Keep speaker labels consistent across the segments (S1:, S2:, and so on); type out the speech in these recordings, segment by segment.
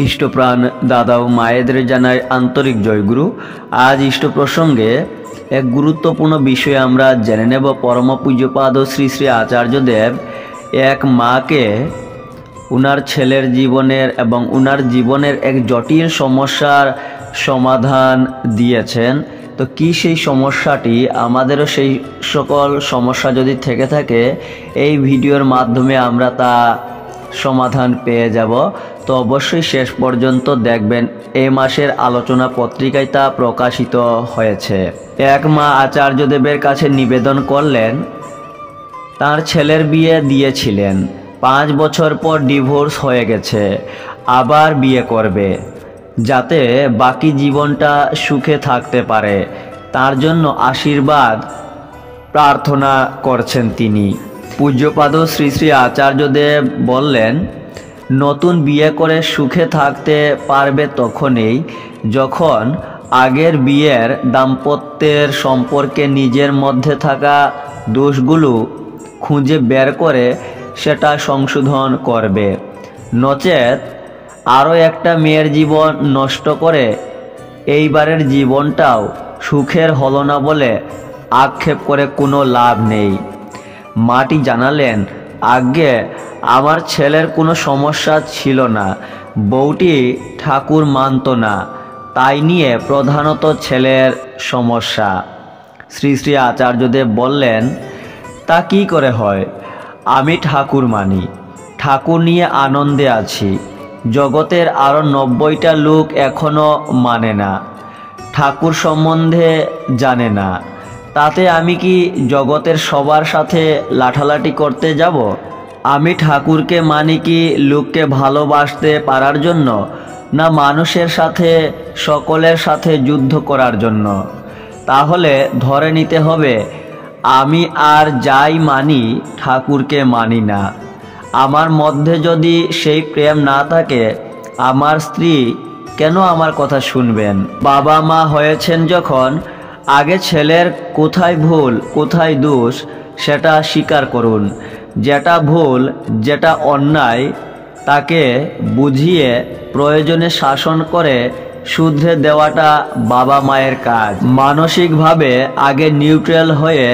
S1: ইষ্টপ্রাণ দাদা ও মায়েদের জানাই আন্তরিক জয়গুরু। আজ ইষ্ট প্রসঙ্গে এক গুরুত্বপূর্ণ বিষয় আমরা জেনে নেব। পরম পূজ্যপাদ শ্রী শ্রী আচার্যদেব এক মাকে উনার ছেলের জীবনের এবং উনার জীবনের এক জটিল সমস্যার সমাধান দিয়েছেন। তো কি সেই সমস্যাটি, আমাদেরও সেই সকল সমস্যা যদি থেকে থাকে এই ভিডিওর মাধ্যমে আমরা তা সমাধান পেয়ে যাব। তো অবশ্যই শেষ পর্যন্ত দেখবেন। এই মাসের আলোচনা পত্রিকায় তা প্রকাশিত হয়েছে। এক মা আচার্যদেবের কাছে নিবেদন করলেন, তার ছেলের বিয়ে দিয়েছিলেন, 5 বছর পর ডিভোর্স হয়ে গেছে, আবার বিয়ে করবে যাতে বাকি জীবনটা সুখে থাকতে পারে, তার জন্য আশীর্বাদ প্রার্থনা করছেন তিনি। পূজ্যপাদ শ্রী শ্রী আচার্যদেব বললেন, নতুন বিয়ে করে সুখে থাকতে পারবে তখনই যখন আগের বিয়ের দাম্পত্যের সম্পর্কে নিজের মধ্যে থাকা দোষগুলো খুঁজে বের করে সেটা সংশোধন করবে। নচেত আরও একটা মেয়ের জীবন নষ্ট করে এইবারের জীবনটাও সুখের হলো না বলে আক্ষেপ করে কোনো লাভ নেই। মাটি জানালেন, আগে আমার ছেলের কোনো সমস্যা ছিল না, বউটি ঠাকুর মানত না, তাই নিয়ে প্রধানত ছেলের সমস্যা। শ্রী শ্রী আচার্যদেব বললেন, তা কি করে হয়? আমি ঠাকুর মানি, ঠাকুর নিয়ে আনন্দে আছি। জগতের আরও 90টা লোক এখনও মানে না, ঠাকুর সম্বন্ধে জানে না, তাতে আমি কি জগতের সবার সাথে লাঠালাঠি করতে যাব? আমি ঠাকুরকে মানি কি লোককে ভালোবাসতে পারার জন্য, না মানুষের সাথে সকলের সাথে যুদ্ধ করার জন্য? তাহলে ধরে নিতে হবে আমি আর যাই মানি ঠাকুরকে মানি না। আমার মধ্যে যদি সেই প্রেম না থাকে, আমার স্ত্রী কেন আমার কথা শুনবেন? বাবা মা হয়েছেন যখন, আগে ছেলের কোথায় ভুল কোথায় দোষ সেটা স্বীকার করুন। যেটা ভুল যেটা অন্যায় তাকে বুঝিয়ে প্রয়োজনে শাসন করে শুধরে দেওয়াটা বাবা মায়ের কাজ। মানসিকভাবে আগে নিউট্রাল হয়ে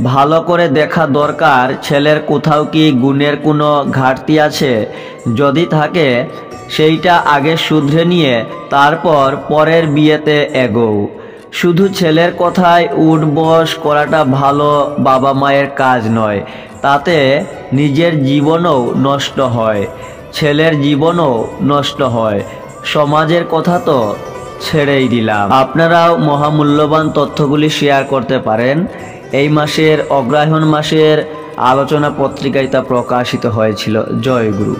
S1: ভালো করে দেখা দরকার ছেলের কোথাও কি গুণের কোনো ঘাটতি আছে, যদি থাকে সেইটা আগে শুধরে নিয়ে তারপর পরের বিয়েতে এগোও। শুধু ছেলের কথায় উঠবস করাটা ভালো বাবা মায়ের কাজ নয়, তাতে নিজের জীবনও নষ্ট হয়, ছেলের জীবনও নষ্ট হয়, সমাজের কথা তো ছেড়েই দিলাম। আপনারাও মহামূল্যবান তথ্যগুলি শেয়ার করতে পারেন। এই মাসের অগ্রহায়ণ মাসের আলোচনা পত্রিকায় তা প্রকাশিত হয়েছিল। জয় গুরু।